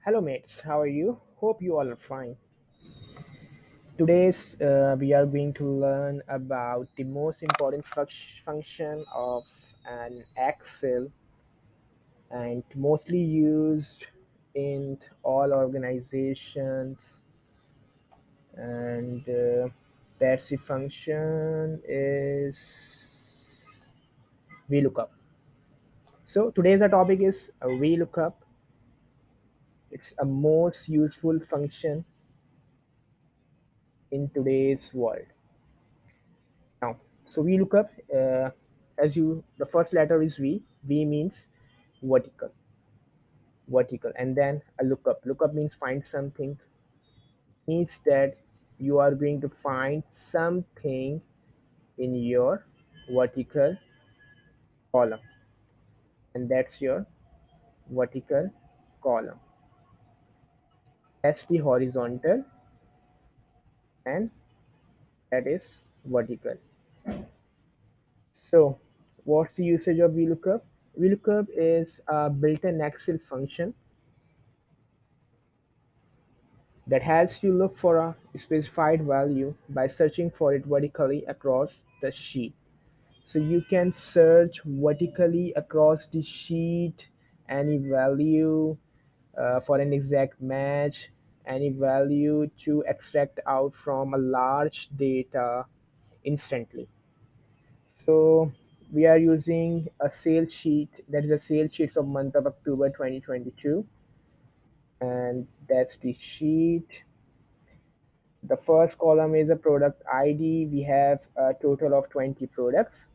Hello, mates. How are you? Hope you all are fine. Today's we are going to learn about the most important function of an Excel and mostly used in all organizations. And that's the function is VLOOKUP. So today's our topic is a VLOOKUP. It's a most useful function in today's world. Now, so we look up as you the first letter is V. V means vertical, vertical, and then a lookup. Lookup means find something. Means that you are going to find something in your vertical column, and that's your vertical column. That's the horizontal, and that is vertical. So, what's the usage of VLOOKUP? VLOOKUP is a built-in Excel function that helps you look for a specified value by searching for it vertically across the sheet. So you can search vertically across the sheet any value for an exact match, any value to extract out from a large data instantly. So we are using a sales sheet, that is a sales sheet of month of October 2022, and that's the sheet. The first column is a product ID. We have a total of 20 products.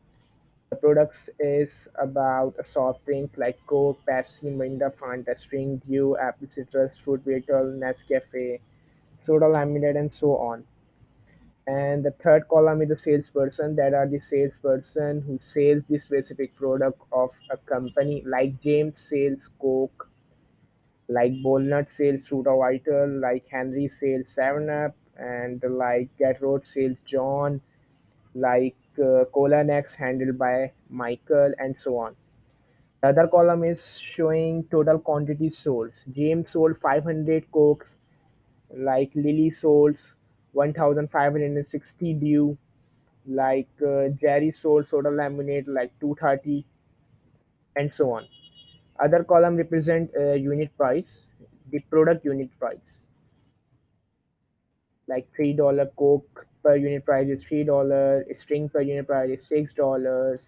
The products is about a soft drink like Coke, Pepsi, Mirinda, Fanta, String, Dew, Apple Citrus, Fruit Beetle, Nescafe, Soda Lemonade, and so on. And the third column is the salesperson. That are the salesperson who sells the specific product of a company, like James sales Coke, like Bolnut sales Fruta Vital, like Henry sales 7 Up, and like Gatroad sales John, like Cola Next handled by Michael, and so on. The other column is showing total quantity sold. James sold 500 Cokes, like Lily sold 1,560 Dew, like Jerry sold soda lemonade like 230, and so on. Other column represent unit price, the product unit price, like $3 Coke per unit price is $3, string per unit price is $6,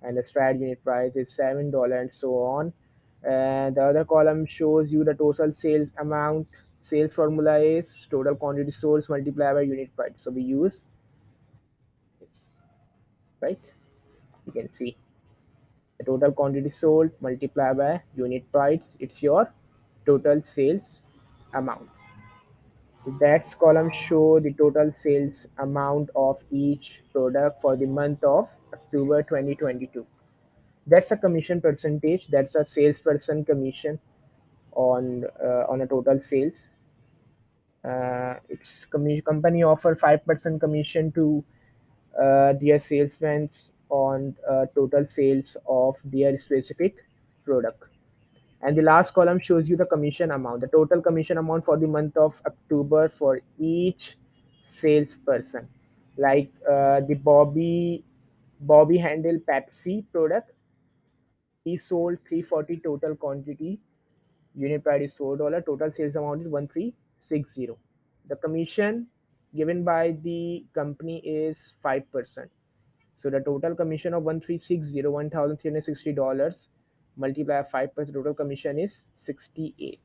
and the strad unit price is $7, and so on. And the other column shows you the total sales amount. Sales formula is total quantity sold multiplied by unit price. So we use this, right? You can see the total quantity sold multiplied by unit price. It's your total sales amount. So that's column show the total sales amount of each product for the month of October 2022. That's a commission percentage. That's a salesperson commission on a total sales. Its company offer 5% commission to their salesmen on total sales of their specific product. And the last column shows you the commission amount, the total commission amount for the month of October for each salesperson. Like the Bobby handle Pepsi product, he sold 340 total quantity. Unit price is $4. Total sales amount is 1360. The commission given by the company is 5%. So the total commission of 1360, $1,360 multiplied by 5%, total commission is 68,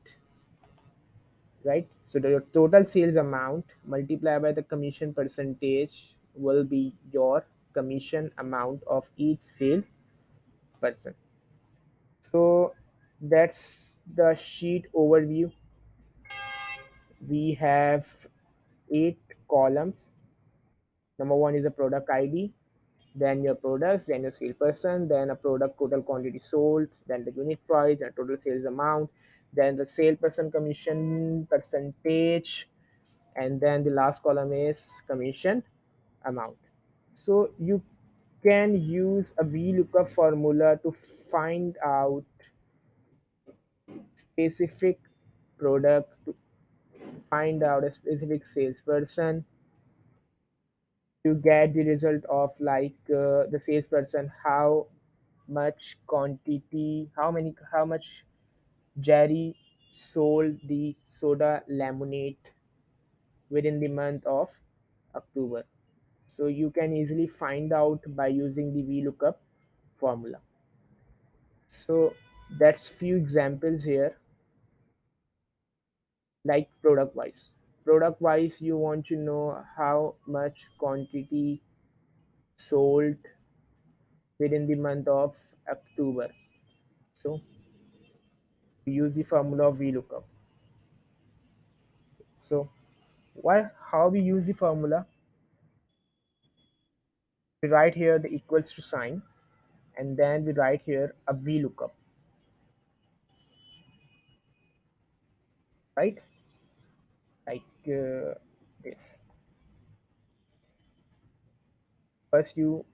right? So the total sales amount multiplied by the commission percentage will be your commission amount of each sales person. So that's the sheet overview. We have 8 columns. Number one is a product ID, then your products, then your salesperson, then a product total quantity sold, then the unit price, and total sales amount, then the salesperson commission percentage, and then the last column is commission amount. So you can use a VLOOKUP formula to find out specific product to find out a specific salesperson, to get the result of the salesperson, how much quantity, how much Jerry sold the soda laminate within the month of October. So you can easily find out by using the VLOOKUP formula. So that's few examples here, like product wise. Product wise, you want to know how much quantity sold within the month of October. So we use the formula of VLOOKUP. So why how we use the formula? We write here the equals to sign, and then we write here a VLOOKUP, right? Like this. First you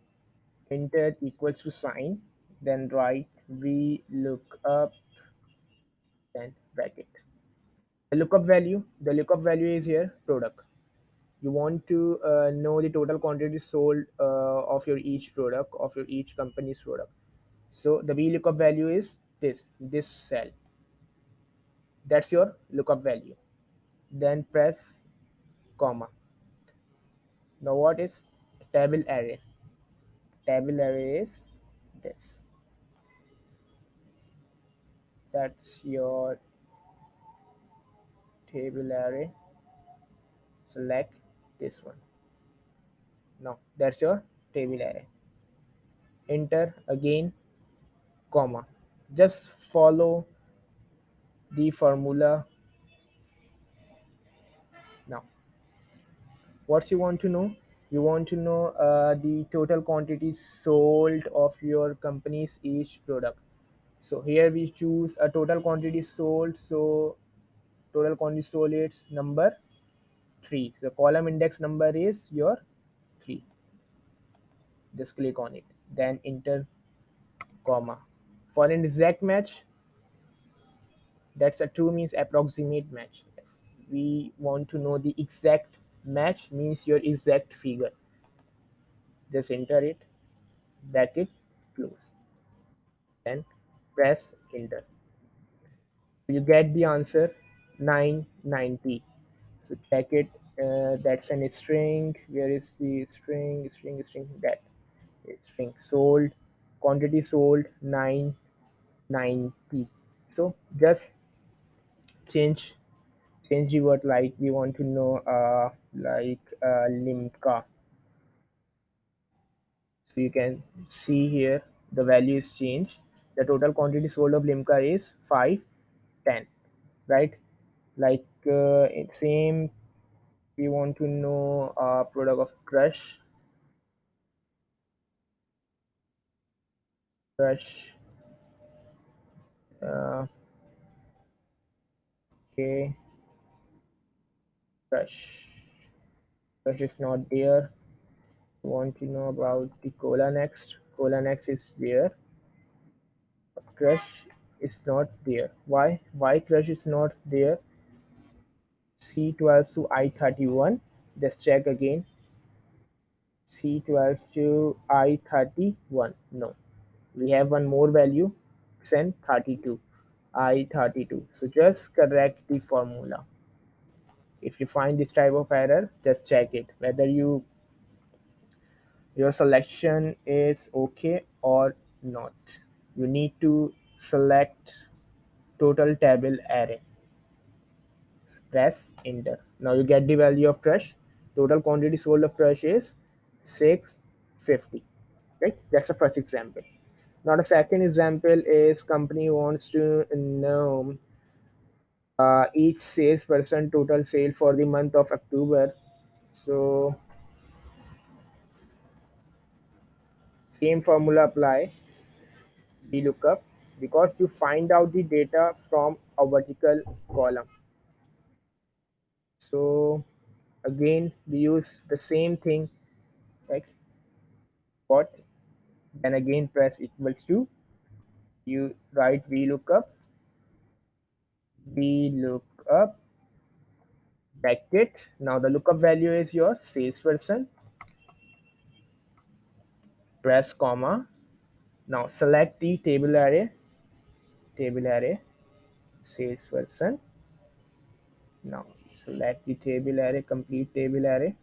enter equals to sign, then write VLOOKUP, then bracket. The lookup value is here product. You want to know the total quantity sold of your each product, of your each company's product. So the VLOOKUP value is this cell. That's your lookup value. Then press comma. Now what is table array? Table array is this. That's your table array. Select this one. Now that's your table array. Enter again comma. Just follow the formula. Now what you want to know? You want to know the total quantity sold of your company's each product. So here we choose a total quantity sold. So total quantity sold is number 3. The column index number is your 3. Just click on it, then enter comma. For an exact match, that's a true means approximate match. If we want to know the exact match, means your exact figure, just enter it, bracket, close, then press enter. You get the answer 990. So check it. That's an string. Where is the string? String. That string sold. Quantity sold 990. So just change change the word, like we want to know limca. So you can see here the value is changed. The total quantity sold of limca is 510, right? Like same, we want to know product of crush. uh, okay, crush crush is not there. We want to know about the cola next. Cola next is there, but crush is not there. Why crush is not there? C12 to I31. Just check again. C12 to I31. No, we have one more value, xn 32. I32. So just correct the formula. If you find this type of error, just check it whether your selection is okay or not. You need to select total table array. Press enter. Now you get the value of crush. Total quantity sold of crush is 650. Right? That's the first example. Now the second example is company wants to know each salesperson total sale for the month of October. So same formula apply, VLOOKUP, because you find out the data from a vertical column. So again we use the same thing, like what, then again press equals to, you write VLOOKUP, we look up bracket. Now the lookup value is your salesperson. Press comma. Now select the table array, salesperson. Now select the table array, complete table array,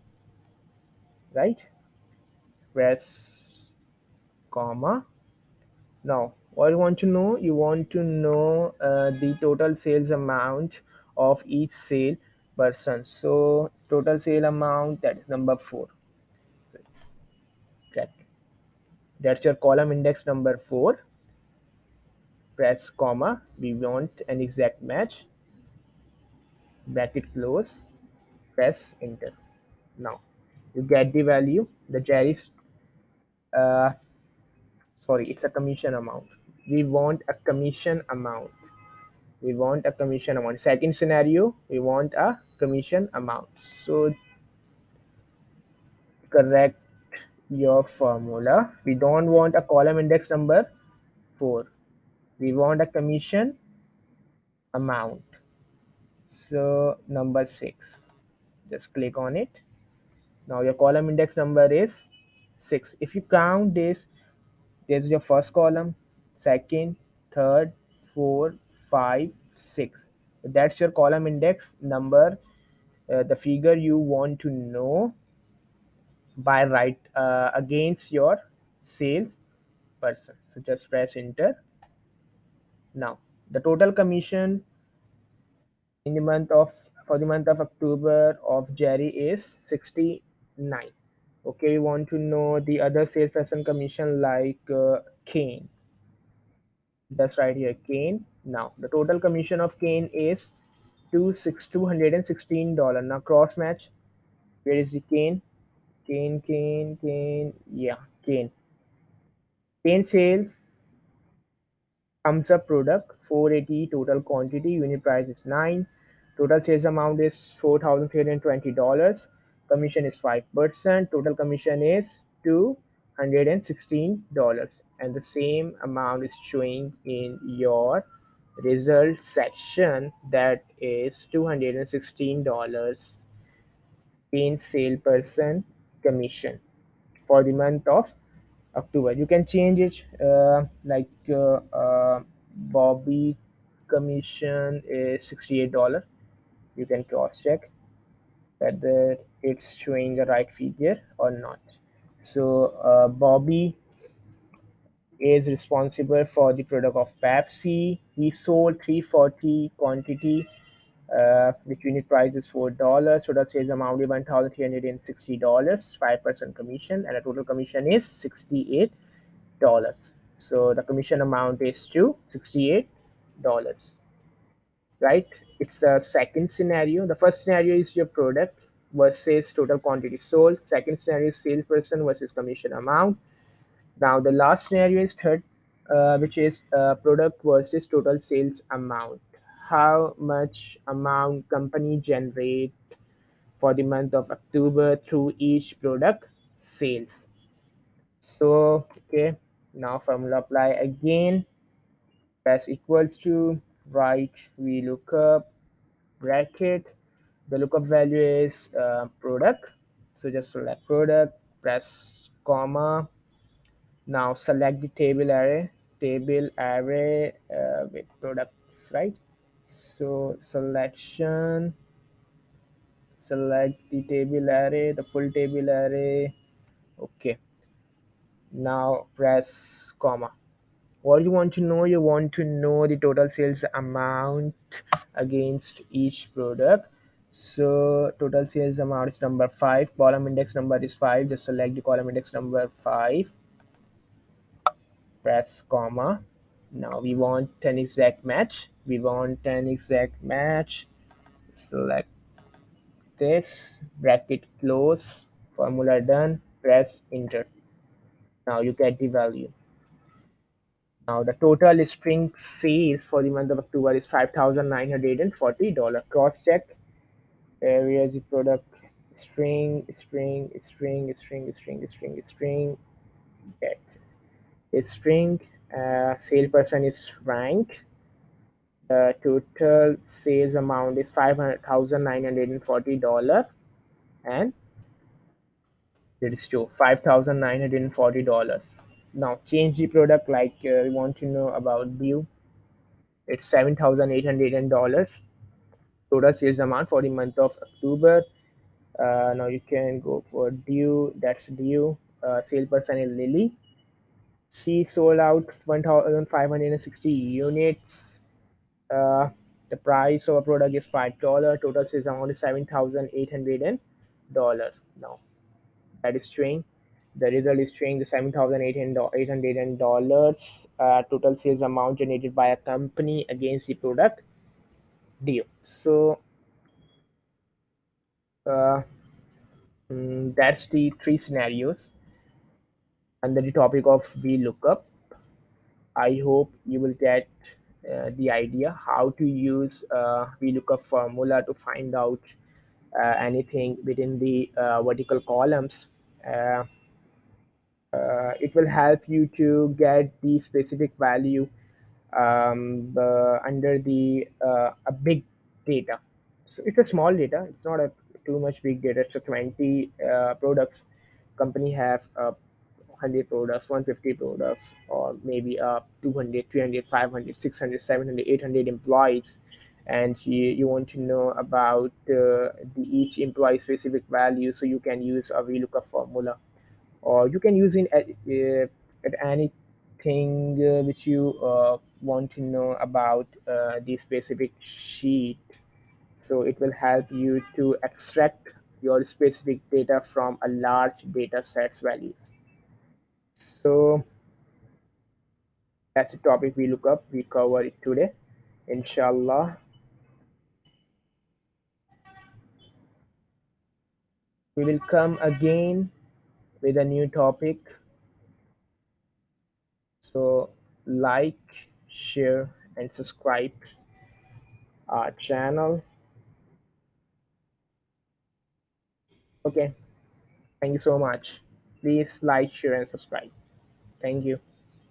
right? Press comma. Now what you want to know? You want to know the total sales amount of each sale person. So total sale amount, that is number 4. Correct. That's your column index number 4. Press comma. We want an exact match. Bracket close. Press enter. Now you get the value. The Jerry's uh, sorry, it's a commission amount. We want a commission amount. We want a commission amount. Second scenario, we want a commission amount. So correct your formula. We don't want a column index number 4. We want a commission amount. So number 6. Just click on it. Now your column index number is 6. If you count this, there's your first column, second, third, fourth, 5, 6. That's your column index number, the figure you want to know by right against your sales person. So just press enter. Now the total commission in the month of for the month of October of Jerry is 69. Okay, we want to know the other salesperson commission like Kane. That's right here, Kane. Now the total commission of Kane is $216. Now cross match. Where is the Kane? Kane. Yeah, Kane. Kane sales thumbs up product 480, total quantity, unit price is 9, total sales amount is $4,320, commission is 5%, total commission is $216, and the same amount is showing in your result section, that is $216 in sale person commission for the month of October. You can change it Bobby commission is $68. You can cross check whether it's showing the right figure or not. So Bobby is responsible for the product of Pepsi. He sold 340 quantity, which unit price is $4. So that says amount is $1,360, 5% commission, and the total commission is $68. So the commission amount is to $68, right? It's a second scenario. The first scenario is your product versus total quantity sold. Second scenario is salesperson versus commission amount. Now the last scenario is third, which is product versus total sales amount. How much amount company generate for the month of October through each product sales. So okay, now formula apply again. Press equals to, right, we look up bracket. The lookup value is product. So just select product, press comma. Now select the table array with products, right? So select the table array, the full table array. Okay. Now press comma. What you want to know? You want to know the total sales amount against each product. So total sales amount is number 5. Column index number is 5. Just select the column index number 5. Press comma. Now we want an exact match. Select this, bracket close, formula done, press enter. Now you get the value. Now the total spring sales for the month of October is $5,940. Cross check. Where is the product? String. Get it's string. Sale person is Frank. Total sales amount is $500,940, and it is true $5,940. Now change the product, like we want to know about view. It's $7,800. Total sales amount for the month of October. Now you can go for due. That's due. Sale person is Lily. She sold out 1,560 units. Uh, the price of a product is $5. Total sales amount is $7,800. Now that is showing. The result is showing the $7,800 total sales amount generated by a company against the product due. So uh, that's the three scenarios under the topic of VLOOKUP. I hope you will get the idea how to use VLOOKUP formula to find out anything within the vertical columns. Uh, it will help you to get the specific value under the a big data. So it's a small data. It's not a too much big data. So 20 products. Company have 100 products, 150 products, or maybe 200, 300, 500, 600, 700, 800 employees. And you want to know about the each employee specific value, so you can use a VLOOKUP formula, or you can use it at anything which you want to know about the specific sheet. So it will help you to extract your specific data from a large data sets values. So that's the topic we look up. We cover it today. Inshallah, we will come again with a new topic. So like, share, and subscribe our channel. Okay. Thank you so much. Please like, share, and subscribe. Thank you.